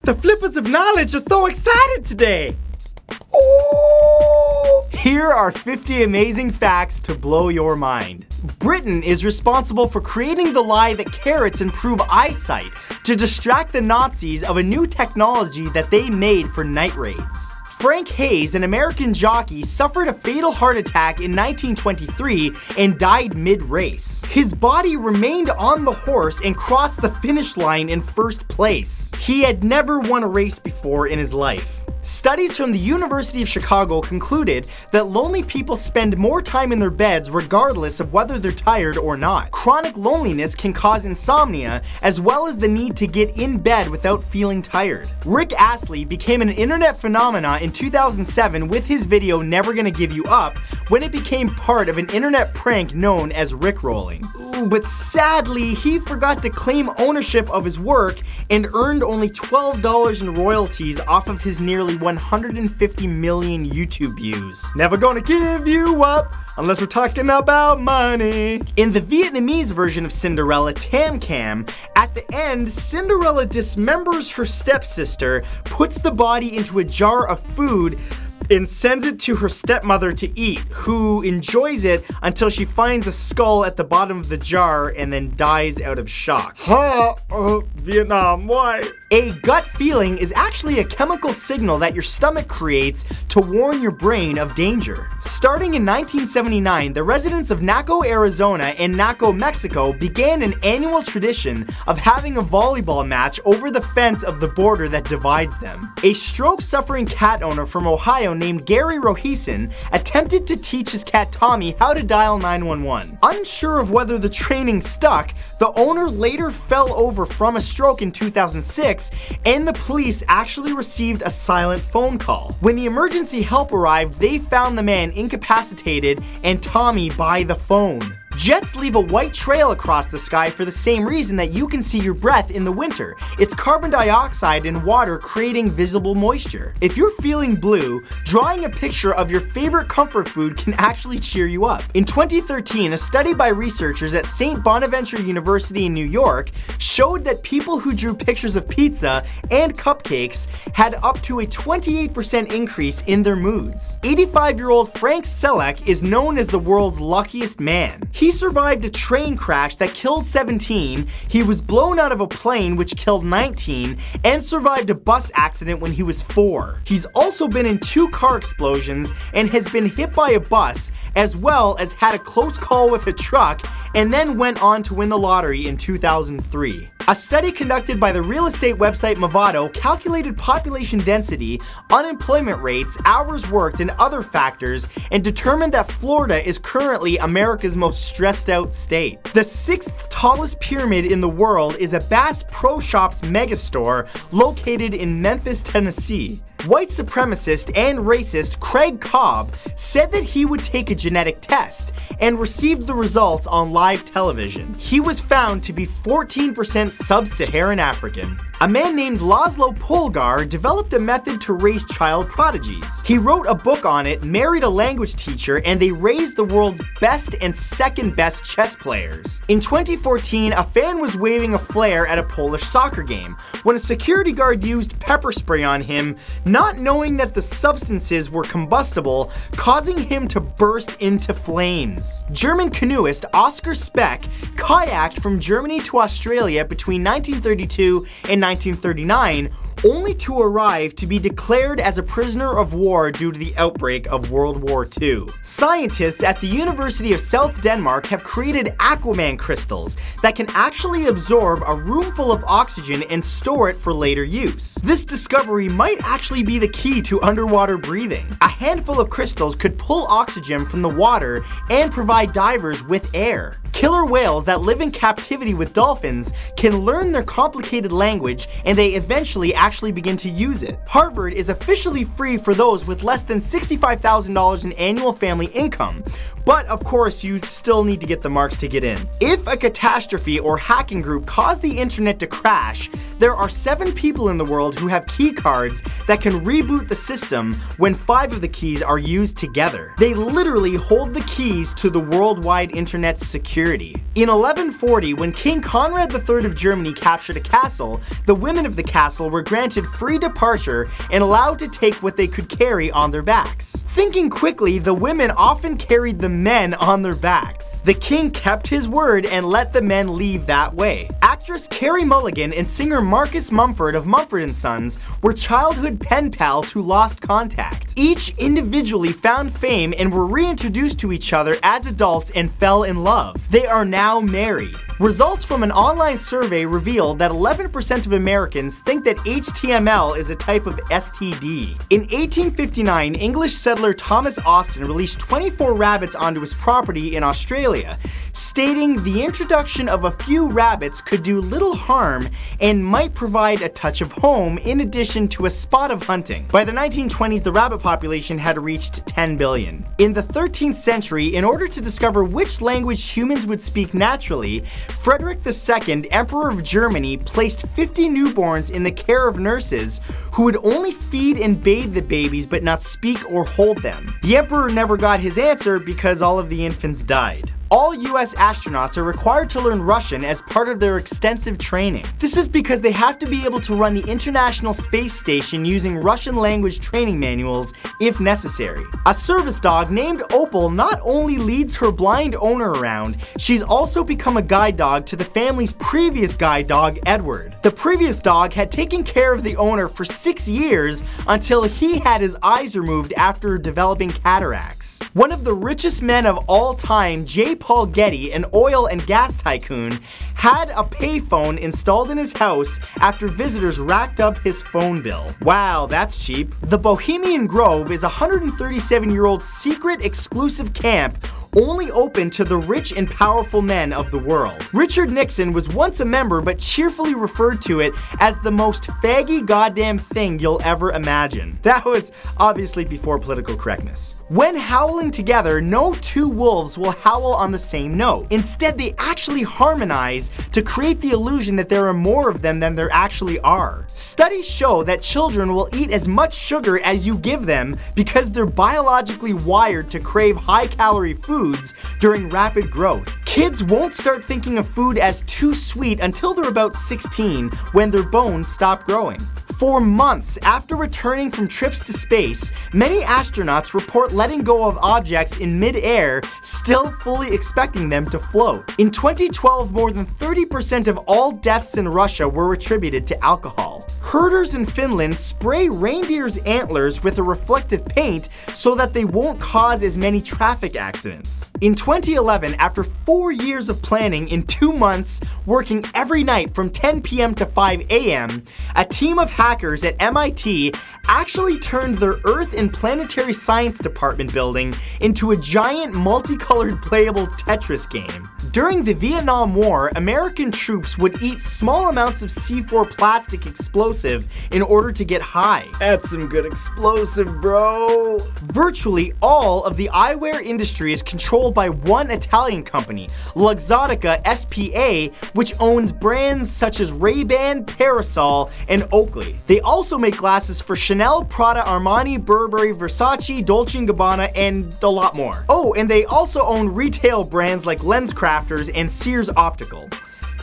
The flippers of knowledge are so excited today! Here are 50 amazing facts to blow your mind. Britain is responsible for creating the lie that carrots improve eyesight to distract the Nazis of a new technology that they made for night raids. Frank Hayes, an American jockey, suffered a fatal heart attack in 1923 and died mid-race. His body remained on the horse and crossed the finish line in first place. He had never won a race before in his life. Studies from the University of Chicago concluded that lonely people spend more time in their beds regardless of whether they're tired or not. Chronic loneliness can cause insomnia, as well as the need to get in bed without feeling tired. Rick Astley became an internet phenomenon in 2007 with his video Never Gonna Give You Up, when it became part of an internet prank known as Rickrolling. But sadly, he forgot to claim ownership of his work and earned only $12 in royalties off of his nearly 150 million YouTube views. Never gonna give you up unless we're talking about money. In the Vietnamese version of Cinderella, Tam Cam, at the end, Cinderella dismembers her stepsister, puts the body into a jar of food, and sends it to her stepmother to eat, who enjoys it until she finds a skull at the bottom of the jar and then dies out of shock. Vietnam, why? A gut feeling is actually a chemical signal that your stomach creates to warn your brain of danger. Starting in 1979, the residents of Naco, Arizona and Naco, Mexico began an annual tradition of having a volleyball match over the fence of the border that divides them. A stroke-suffering cat owner from Ohio named Gary Rohisen attempted to teach his cat Tommy how to dial 911. Unsure of whether the training stuck, the owner later fell over from a stroke in 2006, and the police actually received a silent phone call. When the emergency help arrived, they found the man incapacitated and Tommy by the phone. Jets leave a white trail across the sky for the same reason that you can see your breath in the winter. It's carbon dioxide and water creating visible moisture. If you're feeling blue, drawing a picture of your favorite comfort food can actually cheer you up. In 2013, a study by researchers at St. Bonaventure University in New York showed that people who drew pictures of pizza and cupcakes had up to a 28% increase in their moods. 85-year-old Frank Selleck is known as the world's luckiest man. He survived a train crash that killed 17, he was blown out of a plane which killed 19, and survived a bus accident when he was 4. He's also been in 2 car explosions and has been hit by a bus, as well as had a close call with a truck, and then went on to win the lottery in 2003. A study conducted by the real estate website Movado calculated population density, unemployment rates, hours worked, and other factors, and determined that Florida is currently America's most stressed out state. The 6th tallest pyramid in the world is a Bass Pro Shops megastore located in Memphis, Tennessee. White supremacist and racist Craig Cobb said that he would take a genetic test and received the results on live television. He was found to be 14% sub-Saharan African. A man named Laszlo Polgar developed a method to raise child prodigies. He wrote a book on it, married a language teacher, and they raised the world's best and second best chess players. In 2014, a fan was waving a flare at a Polish soccer game when a security guard used pepper spray on him, not knowing that the substances were combustible, causing him to burst into flames. German canoeist Oscar Speck kayaked from Germany to Australia between 1932 and 1939, only to arrive to be declared as a prisoner of war due to the outbreak of World War II. Scientists at the University of South Denmark have created Aquaman crystals that can actually absorb a room full of oxygen and store it for later use. This discovery might actually be the key to underwater breathing. A handful of crystals could pull oxygen from the water and provide divers with air. Killer whales that live in captivity with dolphins can learn their complicated language, and they eventually actually begin to use it. Harvard is officially free for those with less than $65,000 in annual family income, but of course you still need to get the marks to get in. If a catastrophe or hacking group caused the internet to crash, there are 7 people in the world who have key cards that can reboot the system when 5 of the keys are used together. They literally hold the keys to the worldwide internet's security. In 1140, when King Conrad III of Germany captured a castle, the women of the castle were granted granted free departure and allowed to take what they could carry on their backs. Thinking quickly, the women often carried the men on their backs. The king kept his word and let the men leave that way. Actress Carey Mulligan and singer Marcus Mumford of Mumford & Sons were childhood pen pals who lost contact. Each individually found fame and were reintroduced to each other as adults and fell in love. They are now married. Results from an online survey revealed that 11% of Americans think that HTML is a type of STD. In 1859, English settler Thomas Austin released 24 rabbits onto his property in Australia, stating the introduction of a few rabbits could do little harm and might provide a touch of home in addition to a spot of hunting. By the 1920s, the rabbit population had reached 10 billion. In the 13th century, in order to discover which language humans would speak naturally, Frederick II, Emperor of Germany, placed 50 newborns in the care of nurses who would only feed and bathe the babies but not speak or hold them. The emperor never got his answer because all of the infants died. All US astronauts are required to learn Russian as part of their extensive training. This is because they have to be able to run the International Space Station using Russian language training manuals if necessary. A service dog named Opal not only leads her blind owner around, she's also become a guide dog to the family's previous guide dog, Edward. The previous dog had taken care of the owner for 6 years until he had his eyes removed after developing cataracts. One of the richest men of all time, J. Paul Getty, an oil and gas tycoon, had a payphone installed in his house after visitors racked up his phone bill. Wow, that's cheap. The Bohemian Grove is a 137-year-old secret exclusive camp only open to the rich and powerful men of the world. Richard Nixon was once a member but cheerfully referred to it as the most faggy goddamn thing you'll ever imagine. That was obviously before political correctness. When howling together, no two wolves will howl on the same note. Instead, they actually harmonize to create the illusion that there are more of them than there actually are. Studies show that children will eat as much sugar as you give them because they're biologically wired to crave high-calorie foods during rapid growth. Kids won't start thinking of food as too sweet until they're about 16, when their bones stop growing. For months after returning from trips to space, many astronauts report letting go of objects in mid-air, still fully expecting them to float. In 2012, more than 30% of all deaths in Russia were attributed to alcohol. Herders in Finland spray reindeer's antlers with a reflective paint so that they won't cause as many traffic accidents. In 2011, after 4 years of planning in 2 months, working every night from 10 p.m. to 5 a.m., a team of hackers at MIT actually turned their Earth and Planetary Science Department building into a giant multicolored playable Tetris game. During the Vietnam War, American troops would eat small amounts of C4 plastic explosive in order to get high. That's some good explosive, bro. Virtually all of the eyewear industry is controlled by one Italian company, Luxottica S.p.A., which owns brands such as Ray-Ban, Parasol, and Oakley. They also make glasses for Chanel, Prada, Armani, Burberry, Versace, Dolce & Gabbana, and a lot more. Oh, and they also own retail brands like LensCrafters and Sears Optical.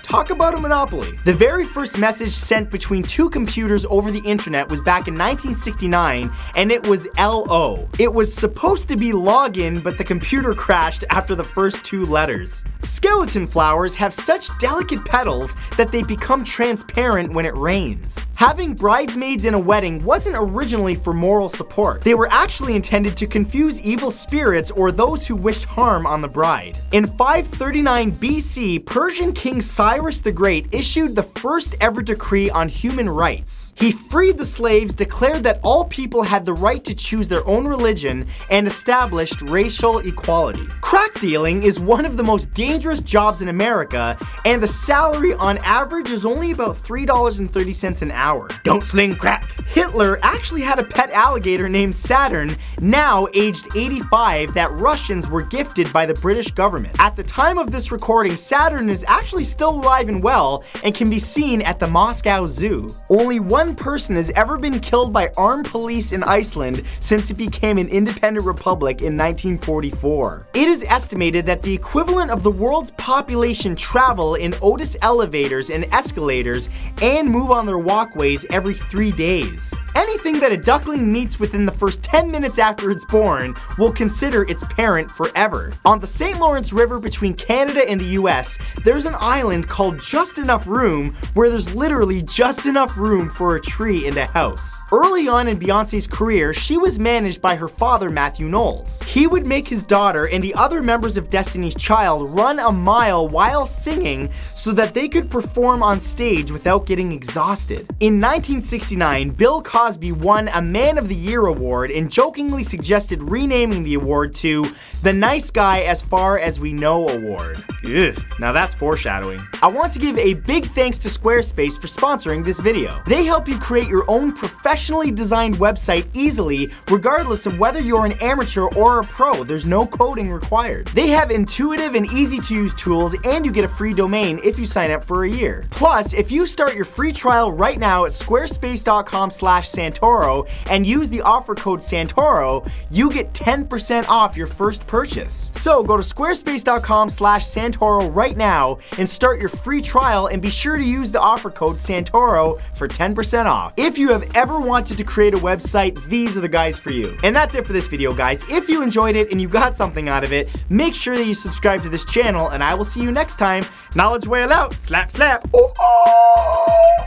Talk about a monopoly. The very first message sent between two computers over the internet was back in 1969, and it was LO. It was supposed to be login, but the computer crashed after the first 2 letters. Skeleton flowers have such delicate petals that they become transparent when it rains. Having bridesmaids in a wedding wasn't originally for moral support. They were actually intended to confuse evil spirits or those who wished harm on the bride. In 539 BC, Persian King Cyrus the Great issued the first ever decree on human rights. He freed the slaves, declared that all people had the right to choose their own religion, and established racial equality. Crack dealing is one of the most dangerous jobs in America, and the salary on average is only about $3.30 an hour. Don't sling crack. Hitler actually had a pet alligator named Saturn, now aged 85, that Russians were gifted by the British government. At the time of this recording, Saturn is actually still alive and well and can be seen at the Moscow Zoo. Only one person has ever been killed by armed police in Iceland since it became an independent republic in 1944. It is estimated that the equivalent of the world's population travel in Otis elevators and escalators and move on their walkways every 3 days. Anything that a duckling meets within the first 10 minutes after it's born will consider its parent forever. On the St. Lawrence River between Canada and the US, there's an island called Just Enough Room where there's literally just enough room for a tree and a house. Early on in Beyonce's career, she was managed by her father, Matthew Knowles. He would make his daughter and the other members of Destiny's Child run a mile while singing so that they could perform on stage without getting exhausted. In 1969, Bill Cosby won a Man of the Year award and jokingly suggested renaming the award to the Nice Guy As Far As We Know award. Ugh, now that's foreshadowing. I want to give a big thanks to Squarespace for sponsoring this video. They help you create your own professionally designed website easily, regardless of whether you're an amateur or a pro. There's no coding required. They have intuitive and easy to use tools, and you get a free domain if you sign up for a year. Plus, if you start your free trial right now at squarespace.com/Santoro and use the offer code Santoro, you get 10% off your first purchase. So go to squarespace.com/Santoro right now and start your free trial, and be sure to use the offer code Santoro for 10% off. If you have ever wanted to create a website, these are the guys for you. And that's it for this video, guys. If you enjoyed it and you got something out of it, make sure that you subscribe to this channel, and I will see you next time. Knowledge Whale out. Slap, slap. Oh, oh.